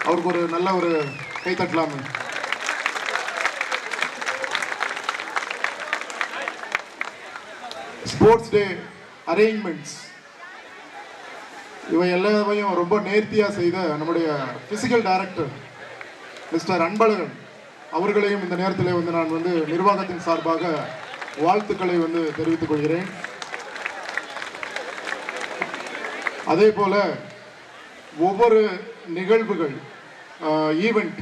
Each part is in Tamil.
அவருக்கு ஒரு நல்ல ஒரு கை தட்டலாமே. ஸ்போர்ட்ஸ் டே அரேஞ்ச்மெண்ட்ஸ் இவை எல்லாவையும் ரொம்ப நேர்த்தியாக செய்த நம்முடைய பிசிக்கல் டைரக்டர் மிஸ்டர் அன்பழகன் அவர்களையும் இந்த நேரத்தில் வந்து நான் வந்து நிர்வாகத்தின் சார்பாக வாழ்த்துக்களை வந்து தெரிவித்துக் கொள்கிறேன். அதே போல ஒவ்வொரு நிகழ்வுகள் ஈவெண்ட்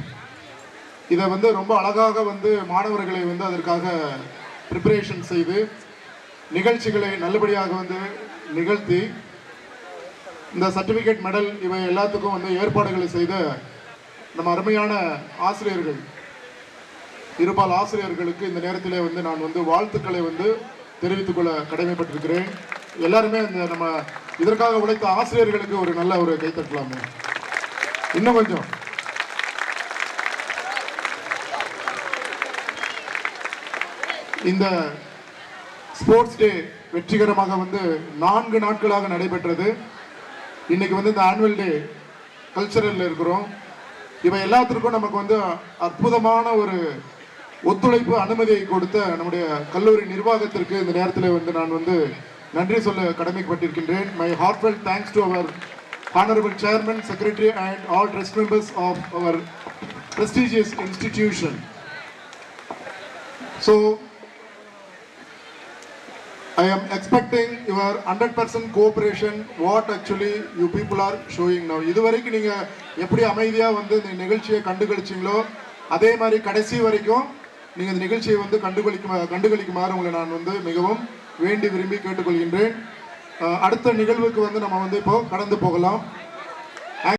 இதை வந்து ரொம்ப அழகாக வந்து மாணவர்களை வந்து அதற்காக ப்ரிப்பரேஷன் செய்து நிகழ்ச்சிகளை நல்லபடியாக வந்து நிகழ்த்தி இந்த சர்டிஃபிகேட் மெடல் இவை எல்லாத்துக்கும் வந்து ஏற்பாடுகளை செய்த நம்ம அருமையான ஆசிரியர்கள் இருபால் ஆசிரியர்களுக்கு இந்த நேரத்தில் வந்து நான் வந்து வாழ்த்துக்களை வந்து தெரிவித்துக் கொள்ள கடமைப்பட்டிருக்கிறேன். எல்லாருமே இந்த நம்ம இதற்காக உழைத்த ஆசிரியர்களுக்கு ஒரு நல்ல ஒரு கை தட்டலாமே. இன்னும் கொஞ்சம் இந்த ஸ்போர்ட்ஸ் டே வெற்றிகரமாக வந்து 4 நாட்களாக நடைபெற்றது. இன்னைக்கு வந்து இந்த ஆனுவல் டே கல்ச்சரல் இருக்கிறோம். இவை எல்லாத்திற்கும் நமக்கு வந்து அற்புதமான ஒரு ஒத்துழைப்பு அனுமதியை கொடுத்த நம்முடைய கல்லூரி நிர்வாகத்திற்கு இந்த நேரத்தில் வந்து நான் வந்து நன்றி சொல்ல கடமைப்பட்டிருக்கின்றேன். My heartfelt thanks to our honorable chairman, secretary and all trust members of our prestigious institution. So I am expecting your 100% cooperation what actually you people are showing now. இதுவரைக்கும் நீங்க எப்படி அமைதியா வந்து இந்த நிகழ்ச்சியை கண்டுகளிச்சீங்களோ அதே மாதிரி கடைசி வரைக்கும் நீங்க இந்த நிகழ்ச்சியை வந்து கண்டுகளிக்குமாறு உங்களை நான் வந்து மிகவும் வேண்டி விரும்பி கேட்டுக்கொள்கின்றேன். அடுத்த நிகழ்வுக்கு வந்து நம்ம வந்து இப்போ கடந்து போகலாம்.